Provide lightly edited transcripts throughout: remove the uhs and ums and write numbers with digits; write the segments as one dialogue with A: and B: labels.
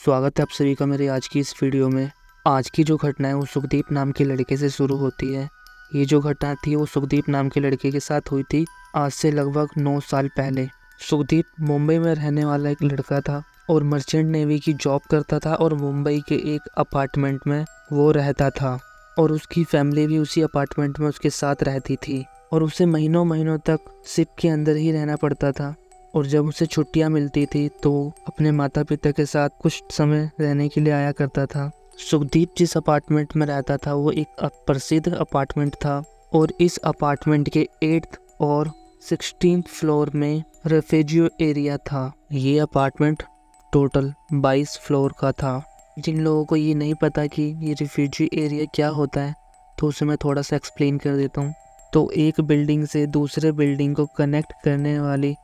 A: स्वागत है आप सभी का मेरे आज की इस वीडियो में। आज की जो घटना है वो सुखदीप नाम के लड़के से शुरू होती है। ये जो घटना थी वो सुखदीप नाम के लड़के के साथ हुई थी आज से लगभग 9 साल पहले। सुखदीप मुंबई में रहने वाला एक लड़का था और मर्चेंट नेवी की जॉब करता था और मुंबई के एक अपार्टमेंट में वो रहता था और उसकी फैमिली भी उसी अपार्टमेंट में उसके साथ रहती थी और उसे महीनों महीनों तक शिप के अंदर ही रहना पड़ता था। और जब उसे छुट्टियां मिलती थी तो अपने माता पिता के साथ कुछ समय रहने के लिए आया करता था। सुखदीप जिस अपार्टमेंट में रहता था वो एक प्रसिद्ध अपार्टमेंट था और इस अपार्टमेंट के 8th और 16th फ्लोर में रेफ्यूजी एरिया था। ये अपार्टमेंट टोटल 22 फ्लोर का था। जिन लोगों को ये नहीं पता कि ये रेफ्यूजी एरिया क्या होता है तो उसे मैं थोड़ा सा एक्सप्लेन कर देता हूँ। तो एक बिल्डिंग से दूसरे बिल्डिंग को कनेक्ट करने वाली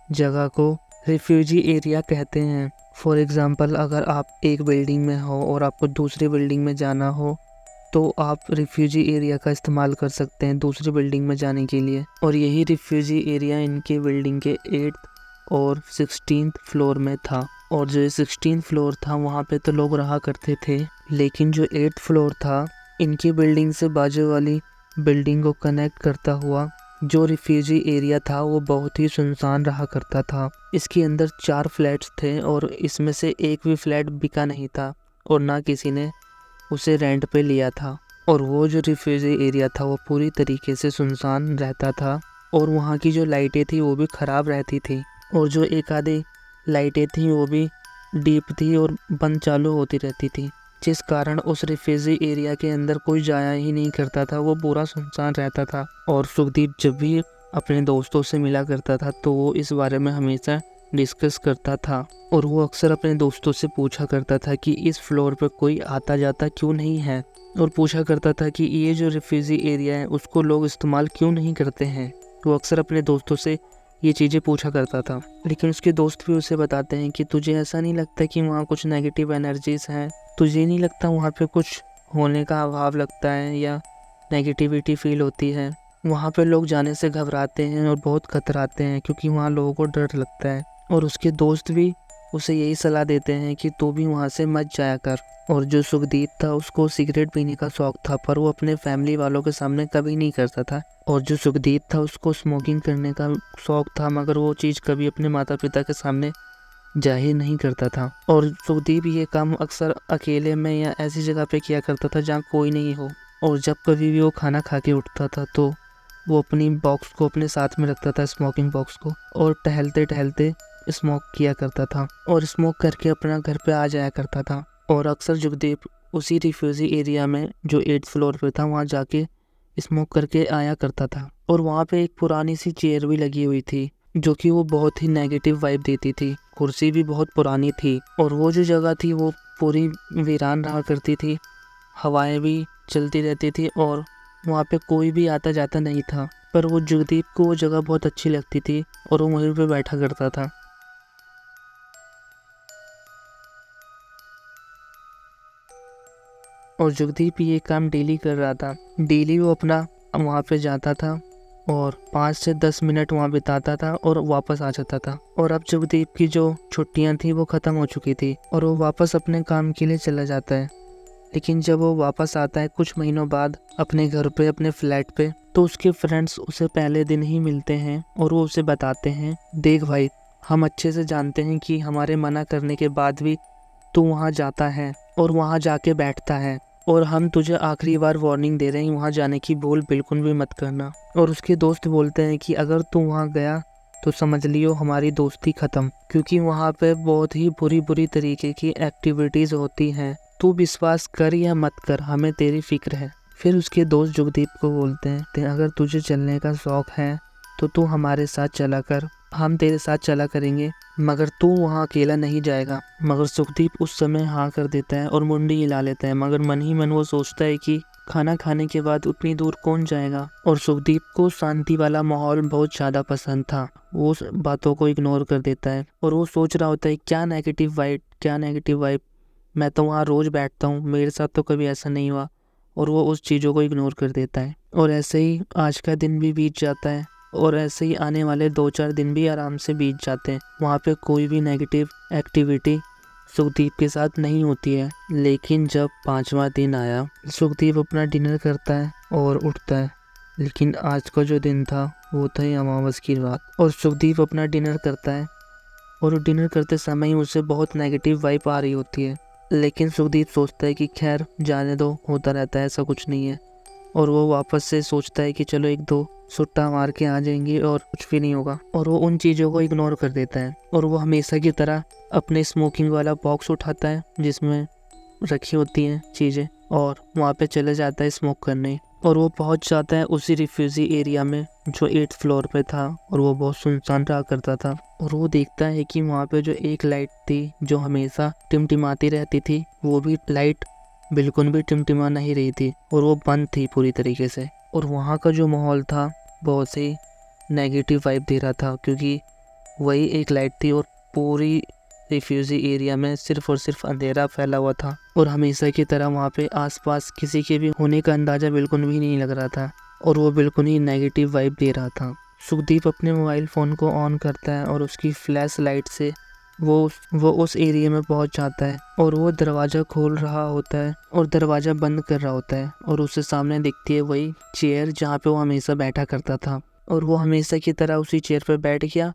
A: जगह को रिफ्यूजी एरिया कहते हैं। फॉर एग्ज़ाम्पल, अगर आप एक बिल्डिंग में हो और आपको दूसरी बिल्डिंग में जाना हो तो आप रिफ्यूजी एरिया का इस्तेमाल कर सकते हैं दूसरी बिल्डिंग में जाने के लिए। और यही रिफ्यूजी एरिया इनके बिल्डिंग के 8th और 16th फ्लोर में था। और जो 16th फ्लोर था वहाँ पे तो लोग रहा करते थे, लेकिन जो 8th फ्लोर था इनकी बिल्डिंग से बाजू वाली बिल्डिंग को कनेक्ट करता हुआ जो रिफ्यूजी एरिया था वो बहुत ही सुनसान रहा करता था। इसके अंदर 4 फ्लैट्स थे और इसमें से एक भी फ्लैट बिका नहीं था और ना किसी ने उसे रेंट पे लिया था। और वो जो रिफ्यूजी एरिया था वो पूरी तरीके से सुनसान रहता था और वहाँ की जो लाइटें थी वो भी ख़राब रहती थी और जो एक आधी लाइटें थी वो भी डीप थी और बंद चालू होती रहती थी, जिस कारण उस रिफ्यूजी एरिया के अंदर कोई जाया ही नहीं करता था। वो पूरा सुनसान रहता था और सुखदीप जब भी अपने दोस्तों से मिला करता था तो वो इस बारे में हमेशा डिस्कस करता था और वो अक्सर अपने दोस्तों से पूछा करता था कि इस फ्लोर पर कोई आता जाता क्यों नहीं है और पूछा करता था कि ये जो रिफ्यूजी एरिया है उसको लोग इस्तेमाल क्यों नहीं करते हैं। वो अक्सर अपने दोस्तों से ये चीज़ें पूछा करता था, लेकिन उसके दोस्त भी उसे बताते हैं कि तुझे ऐसा नहीं लगता कि वहाँ कुछ नेगेटिव एनर्जीज हैं, तुझे नहीं लगता वहाँ पे कुछ होने का अभाव लगता है या नेगेटिविटी फील होती है। वहाँ पे लोग जाने से घबराते हैं और बहुत कतराते हैं क्योंकि वहाँ लोगों को डर लगता है। और उसके दोस्त भी उसे यही सलाह देते हैं कि तू भी वहाँ से मत जाया कर। और जो सुखदीप था उसको सिगरेट पीने का शौक था पर वो अपने फैमिली वालों के सामने कभी नहीं करता था। और जो सुखदीप था उसको स्मोकिंग करने का शौक था मगर वो चीज़ कभी अपने माता पिता के सामने जाहिर नहीं करता था। और सुखदीप ये काम अक्सर अकेले में या ऐसी जगह पे किया करता था जहाँ कोई नहीं हो। और जब कभी भी वो खाना खा के उठता था तो वो अपनी बॉक्स को अपने साथ में रखता था, स्मोकिंग बॉक्स को, और टहलते टहलते स्मोक किया करता था और स्मोक करके अपना घर पे आ जाया करता था। और अक्सर सुखदीप उसी रिफ्यूजी एरिया में जो 8th फ्लोर पे था वहाँ जाके स्मोक करके आया करता था। और वहाँ पे एक पुरानी सी चेयर भी लगी हुई थी जो कि वो बहुत ही नेगेटिव वाइब देती थी। कुर्सी भी बहुत पुरानी थी और वो जो जगह थी वो पूरी वीरान रहा करती थी, हवाएं भी चलती रहती थी और वहाँ पे कोई भी आता जाता नहीं था। पर वो जगदीप को वो जगह बहुत अच्छी लगती थी और वो वहीं पे बैठा करता था। और जगदीप ये काम डेली कर रहा था। डेली वो अपना वहाँ पे जाता था और 5 से 10 मिनट वहाँ बिताता था और वापस आ जाता था। और अब जगदीप की जो छुट्टियाँ थी वो ख़त्म हो चुकी थी और वो वापस अपने काम के लिए चला जाता है। लेकिन जब वो वापस आता है कुछ महीनों बाद अपने घर पे, अपने फ्लैट पे, तो उसके फ्रेंड्स उसे पहले दिन ही मिलते हैं और वो उसे बताते हैं, देख भाई, हम अच्छे से जानते हैं कि हमारे मना करने के बाद भी तू वहाँ जाता है और वहाँ जाके बैठता है और हम तुझे आखिरी बार वार्निंग दे रहे हैं वहाँ जाने की भूल बिल्कुल भी मत करना। और उसके दोस्त बोलते हैं कि अगर तू वहाँ गया तो समझ लियो हमारी दोस्ती ख़त्म, क्योंकि वहाँ पे बहुत ही बुरी बुरी तरीके की एक्टिविटीज़ होती हैं। तू विश्वास कर या मत कर, हमें तेरी फिक्र है। फिर उसके दोस्त जुगदीप को बोलते हैं, अगर तुझे चलने का शौक़ है तो तू हमारे साथ चला कर, हम तेरे साथ चला करेंगे, मगर तू वहाँ अकेला नहीं जाएगा। मगर सुखदीप उस समय हाँ कर देता है और मुंडी हिला लेता है, मगर मन ही मन वो सोचता है कि खाना खाने के बाद उतनी दूर कौन जाएगा। और सुखदीप को शांति वाला माहौल बहुत ज़्यादा पसंद था। वो बातों को इग्नोर कर देता है और वो सोच रहा होता है क्या नेगेटिव वाइब, मैं तो वहाँ रोज़ बैठता हूँ, मेरे साथ तो कभी ऐसा नहीं हुआ। और वो उस चीज़ों को इग्नोर कर देता है। और ऐसे ही आज का दिन भी बीत जाता है और ऐसे ही आने वाले 2-4 दिन भी आराम से बीत जाते हैं। वहाँ पे कोई भी नेगेटिव एक्टिविटी सुखदीप के साथ नहीं होती है। लेकिन जब 5वां दिन आया, सुखदीप अपना डिनर करता है और उठता है। लेकिन आज का जो दिन था वो था अमावस की रात। और सुखदीप अपना डिनर करता है और डिनर करते समय ही उसे बहुत नेगेटिव वाइब आ रही होती है। लेकिन सुखदीप सोचता है कि खैर जाने दो, होता रहता है, ऐसा कुछ नहीं है। और वो वापस से सोचता है कि चलो एक दो सुट्टा मार के आ जाएंगे और कुछ भी नहीं होगा। और वो उन चीज़ों को इग्नोर कर देता है और वो हमेशा की तरह अपने स्मोकिंग वाला बॉक्स उठाता है जिसमें रखी होती हैं चीज़ें, और वहाँ पे चले जाता है स्मोक करने। और वो पहुँच जाता है उसी रिफ्यूजी एरिया में जो 8th फ्लोर पे था, और वो बहुत सुनसान रहा करता था। और वो देखता है कि वहाँ पे जो एक लाइट थी जो हमेशा टिमटिमाती रहती थी, वो भी लाइट बिल्कुल भी टिमटिमा नहीं रही थी और वो बंद थी पूरी तरीके से। और वहाँ का जो माहौल था बहुत ही नेगेटिव वाइब दे रहा था, क्योंकि वही एक लाइट थी और पूरी रिफ्यूजी एरिया में सिर्फ और सिर्फ अंधेरा फैला हुआ था। और हमेशा की तरह वहाँ पे आसपास किसी के भी होने का अंदाज़ा बिल्कुल भी नहीं लग रहा था और वो बिल्कुल ही नेगेटिव वाइब दे रहा था। सुखदीप अपने मोबाइल फ़ोन को ऑन करता है और उसकी फ्लैश लाइट से वो उस एरिया में पहुंच जाता है। और वो दरवाज़ा खोल रहा होता है और दरवाज़ा बंद कर रहा होता है, और उससे सामने दिखती है वही चेयर जहाँ पे वो हमेशा बैठा करता था। और वो हमेशा की तरह उसी चेयर पर बैठ गया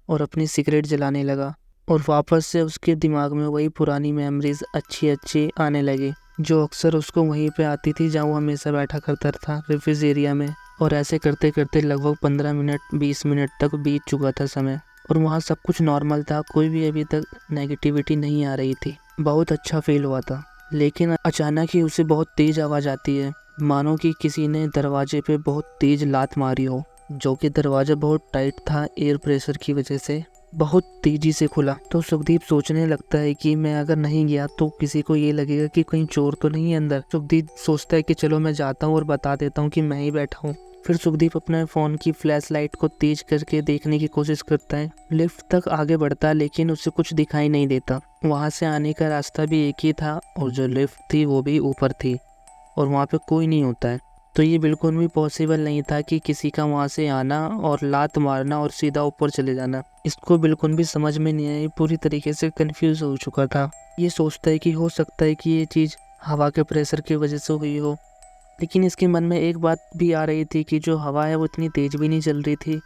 A: और अपनी सिगरेट जलाने लगा। और वापस से उसके दिमाग में वही पुरानी मेमोरीज अच्छी आने लगी जो अक्सर उसको वहीं पे आती थी जहाँ वो हमेशा बैठा करता था, रिफ्यूज एरिया में। और ऐसे करते करते लगभग 15 मिनट 20 मिनट तक बीत चुका था समय, और वहाँ सब कुछ नॉर्मल था, कोई भी अभी तक नेगेटिविटी नहीं आ रही थी। बहुत अच्छा फील हुआ था। लेकिन अचानक ही उसे बहुत तेज़ आवाज़ आती है, मानो कि किसी ने दरवाजे पे बहुत तेज़ लात मारी हो, जो कि दरवाज़ा बहुत टाइट था, एयर प्रेशर की वजह से बहुत तेज़ी से खुला। तो सुखदीप सोचने लगता है कि मैं अगर नहीं गया तो किसी को ये लगेगा कि कहीं चोर तो नहीं है अंदर। सुखदीप सोचता है कि चलो मैं जाता हूँ और बता देता हूँ कि मैं ही बैठा हूँ। फिर सुखदीप अपने फ़ोन की फ्लैश लाइट को तेज करके देखने की कोशिश करता है। लिफ्ट तक आगे बढ़ता है लेकिन उसे कुछ दिखाई नहीं देता। वहाँ से आने का रास्ता भी एक ही था और जो लिफ्ट थी वो भी ऊपर थी और वहाँ पे कोई नहीं होता है। तो ये बिल्कुल भी पॉसिबल नहीं था कि किसी का वहाँ से आना और लात मारना और सीधा ऊपर चले जाना। इसको बिल्कुल भी समझ में नहीं आई, पूरी तरीके से कंफ्यूज हो चुका था। ये सोचता है कि हो सकता है कि ये चीज़ हवा के प्रेशर की वजह से हुई हो, लेकिन इसके मन में एक बात भी आ रही थी कि जो हवा है वो इतनी तेज़ भी नहीं चल रही थी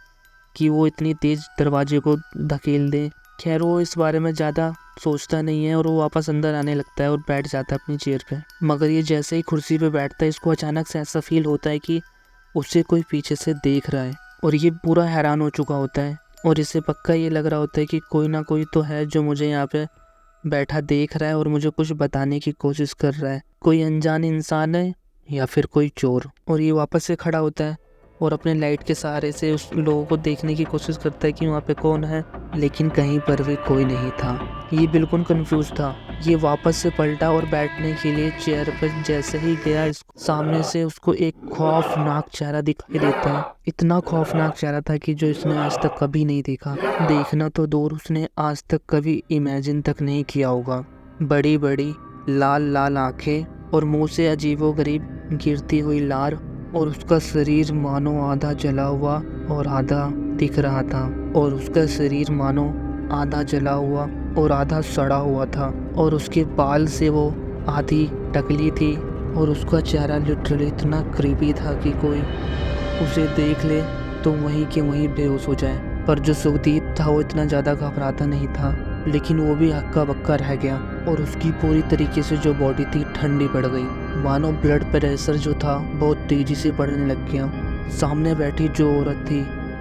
A: कि वो इतनी तेज़ दरवाजे को धकेल दे। खैर वो इस बारे में ज़्यादा सोचता नहीं है और वो वापस अंदर आने लगता है और बैठ जाता है अपनी चेयर पे। मगर ये जैसे ही कुर्सी पे बैठता है इसको अचानक से ऐसा फील होता है कि उसे कोई पीछे से देख रहा है, और ये पूरा हैरान हो चुका होता है और इसे पक्का ये लग रहा होता है कि कोई ना कोई तो है जो मुझे यहाँ पे बैठा देख रहा है और मुझे कुछ बताने की कोशिश कर रहा है। कोई अनजान इंसान है या फिर कोई चोर। और ये वापस से खड़ा होता है और अपने लाइट के सहारे से उस लोगों को देखने की कोशिश करता है कि वहाँ पे कौन है, लेकिन कहीं पर भी कोई नहीं था। ये बिल्कुल कंफ्यूज था। ये वापस से पलटा और बैठने के लिए चेयर पर जैसे ही गया, सामने से उसको एक खौफनाक चेहरा दिखाई देता है। इतना खौफनाक चेहरा था कि जो इसने आज तक कभी नहीं देखा। देखना तो दूर, उसने आज तक कभी इमेजिन तक नहीं किया होगा। बड़ी बड़ी लाल लाल आंखें और मुंह से अजीबोगरीब गिरती हुई लार, और उसका शरीर मानो आधा जला हुआ और आधा दिख रहा था, और उसका शरीर मानो आधा जला हुआ और आधा सड़ा हुआ था, और उसके बाल से वो आधी टकली थी, और उसका चेहरा लिटरली इतना क्रीपी था कि कोई उसे देख ले तो वहीं के वहीं बेहोश हो जाए। पर जो सुखदीप था वो इतना ज़्यादा घबराता नहीं था, लेकिन वो भी हक्का बक्का रह गया और उसकी पूरी तरीके से जो बॉडी थी ठंडी पड़ गई, मानो ब्लड प्रेशर जो था बहुत तेजी से बढ़ने लग गया। सामने बैठी जो औरत थी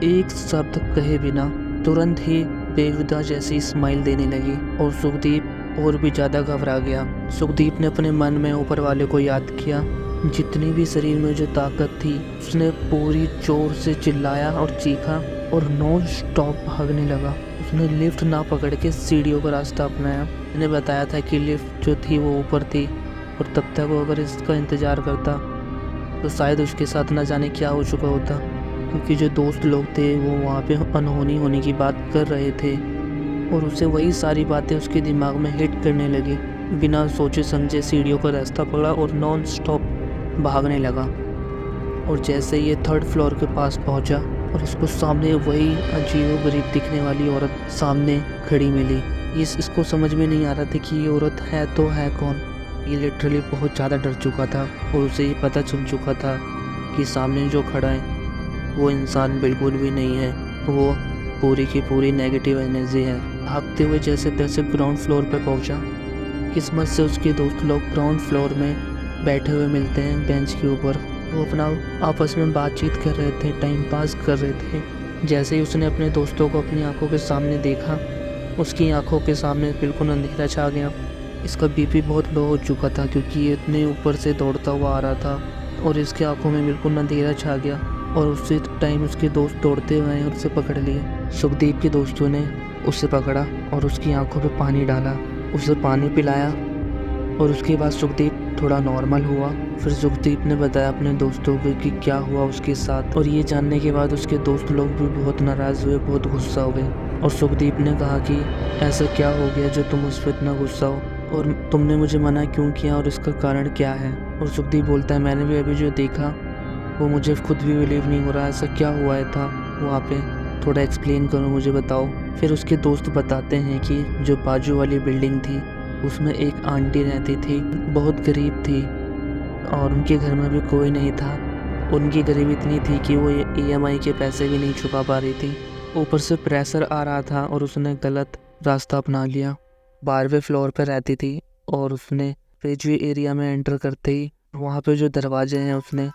A: एक शब्द कहे बिना तुरंत ही बेहुदा जैसी स्माइल देने लगी, और सुखदीप और भी ज़्यादा घबरा गया। सुखदीप ने अपने मन में ऊपर वाले को याद किया। जितनी भी शरीर में जो ताकत थी उसने पूरी जोर से चिल्लाया और चीखा और नॉन स्टॉप भागने लगा। उसने लिफ्ट ना पकड़ के सीढ़ियों का रास्ता अपनाया। मैंने बताया था कि लिफ्ट जो थी वो ऊपर थी, और तब तक वो अगर इसका इंतज़ार करता तो शायद उसके साथ न जाने क्या हो चुका होता, क्योंकि जो दोस्त लोग थे वो वहाँ पे अनहोनी होने की बात कर रहे थे, और उसे वही सारी बातें उसके दिमाग में हिट करने लगी। बिना सोचे समझे सीढ़ियों का रास्ता पकड़ा और नॉन स्टॉप भागने लगा। और जैसे ये 3rd फ्लोर के पास पहुंचा और उसको सामने वही अजीबोगरीब दिखने वाली औरत सामने खड़ी मिली। इसको समझ में नहीं आ रहा था कि ये औरत है तो है कौन। ये लिटरली बहुत ज़्यादा डर चुका था और उसे ये पता चल चुका था कि सामने जो खड़ा है वो इंसान बिल्कुल भी नहीं है, वो पूरी की पूरी नेगेटिव एनर्जी है। भागते हुए जैसे तैसे ग्राउंड फ्लोर पर पहुंचा। किस्मत से उसके दोस्त लोग ग्राउंड फ्लोर में बैठे हुए मिलते हैं बेंच के ऊपर। वो अपना आपस में बातचीत कर रहे थे, टाइम पास कर रहे थे। जैसे ही उसने अपने दोस्तों को अपनी आंखों के सामने देखा, उसकी आंखों के सामने बिल्कुल अंधेरा छा गया। इसका बीपी बहुत लो हो चुका था क्योंकि ये इतने ऊपर से दौड़ता हुआ आ रहा था और इसके आंखों में बिल्कुल अंधेरा छा गया। और उसी टाइम उसके दोस्त दौड़ते हुए और उसे पकड़ लिए। सुखदीप के दोस्तों ने उसे पकड़ा और उसकी आंखों पे पानी डाला, उसे पानी पिलाया और उसके बाद सुखदीप थोड़ा नॉर्मल हुआ। फिर सुखदीप ने बताया अपने दोस्तों को कि क्या हुआ उसके साथ, और ये जानने के बाद उसके दोस्त लोग भी बहुत नाराज़ हुए, बहुत गुस्सा हुए। और सुखदीप ने कहा कि ऐसा क्या हो गया जो तुम उस पर इतना गुस्सा हो, और तुमने मुझे मना क्यों किया और इसका कारण क्या है। और सुखदीप बोलता है मैंने भी अभी जो देखा वो मुझे खुद भी बिलीव नहीं हो रहा, ऐसा क्या हुआ है था वहाँ पे, थोड़ा एक्सप्लेन करो, मुझे बताओ। फिर उसके दोस्त बताते हैं कि जो बाजू वाली बिल्डिंग थी उसमें एक आंटी रहती थी, बहुत गरीब थी और उनके घर में भी कोई नहीं था। उनकी गरीबी इतनी थी कि वो EMI के पैसे भी नहीं चुका पा रही थी, ऊपर से प्रेशर आ रहा था और उसने गलत रास्ता अपना लिया। 12वें फ्लोर पर रहती थी और उसने पेजवे एरिया में एंटर करते ही वहाँ पे जो दरवाजे हैं उसने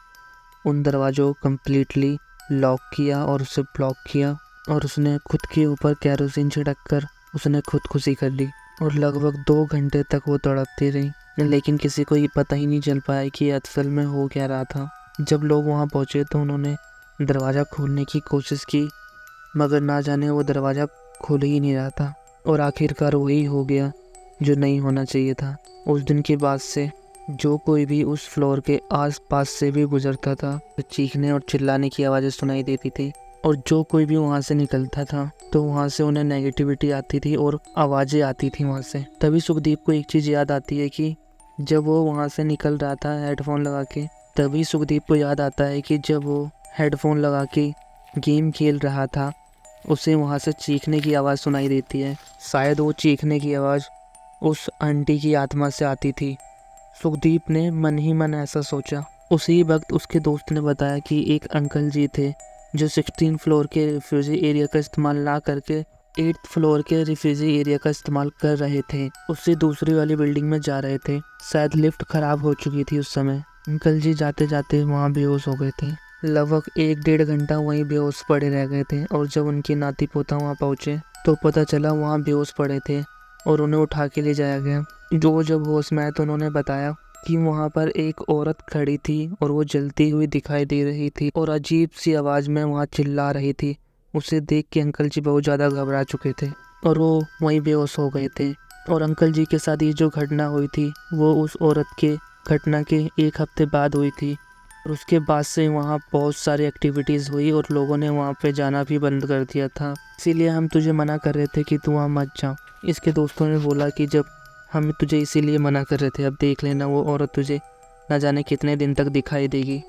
A: उन दरवाज़ों को कम्प्लीटली लॉक किया और उसे ब्लॉक किया, और उसने खुद के ऊपर केरोसिन छिड़क कर उसने खुदकुशी कर ली। और लगभग 2 घंटे तक वो तड़पती रही, लेकिन किसी को ये पता ही नहीं चल पाया कि असल में हो क्या रहा था। जब लोग वहाँ पहुँचे तो उन्होंने दरवाज़ा खोलने की कोशिश की, मगर ना जाने वो दरवाज़ा खुल ही नहीं रहा था। और आखिरकार वही हो गया जो नहीं होना चाहिए था। उस दिन के बाद से जो कोई भी उस फ्लोर के आसपास से भी गुजरता था तो चीखने और चिल्लाने की आवाज़ें सुनाई देती थी, और जो कोई भी वहाँ से निकलता था तो वहाँ से उन्हें नेगेटिविटी आती थी और आवाज़ें आती थी वहाँ से। तभी सुखदीप को एक चीज़ याद आती है कि जब वो वहाँ से निकल रहा था हेडफोन लगा के, तभी सुखदीप को याद आता है कि जब वो हेडफोन लगा के गेम खेल रहा था उसे वहाँ से चीखने की आवाज़ सुनाई देती है। शायद वो चीखने की आवाज़ उस आंटी की आत्मा से आती थी। सुखदीप ने मन ही मन ऐसा सोचा। उसी वक्त उसके दोस्त ने बताया कि एक अंकल जी थे जो 16 फ्लोर के रिफ्यूजी एरिया का इस्तेमाल ना करके 8th फ्लोर के रिफ्यूजी एरिया का इस्तेमाल कर रहे थे। उससे दूसरी वाली बिल्डिंग में जा रहे थे। शायद लिफ्ट खराब हो चुकी थी उस समय। अंकल जी जाते जाते वहाँ बेहोश हो गए थे। लगभग 1-1.5 घंटा वहीं बेहोश पड़े रह गए थे, और जब उनके नाती पोता वहाँ पहुँचे तो पता चला वहाँ बेहोश पड़े थे और उन्हें उठा के ले जाया गया। जो जब होश में आए तो उन्होंने बताया कि वहाँ पर एक औरत खड़ी थी और वो जलती हुई दिखाई दे रही थी और अजीब सी आवाज़ में वहाँ चिल्ला रही थी। उसे देख के अंकल जी बहुत ज़्यादा घबरा चुके थे और वो वहीं बेहोश हो गए थे। और अंकल जी के साथ ये जो घटना हुई थी वो उस औरत के घटना के 1 हफ्ते बाद हुई थी, और उसके बाद से वहाँ बहुत सारी एक्टिविटीज़ हुई और लोगों ने वहाँ पे जाना भी बंद कर दिया था। इसीलिए हम तुझे मना कर रहे थे कि तू वहाँ मत जा। इसके दोस्तों ने बोला कि जब हम तुझे इसीलिए मना कर रहे थे, अब देख लेना वो औरत तुझे न जाने कितने दिन तक दिखाई देगी।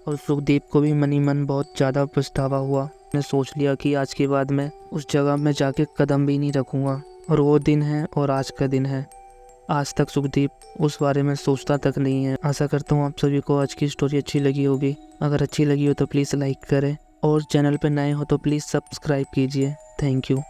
A: और सुखदीप को भी मन ही मन बहुत ज़्यादा पछतावा हुआ। मैं सोच लिया कि आज के बाद मैं उस जगह में जाके कदम भी नहीं रखूँगा। और वो दिन है और आज का दिन है। आज तक सुखदीप उस बारे में सोचता तक नहीं है। आशा करता हूँ आप सभी को आज की स्टोरी अच्छी लगी होगी। अगर अच्छी लगी हो तो प्लीज़ लाइक करें, और चैनल पर नए हो तो प्लीज़ सब्सक्राइब कीजिए। Thank you.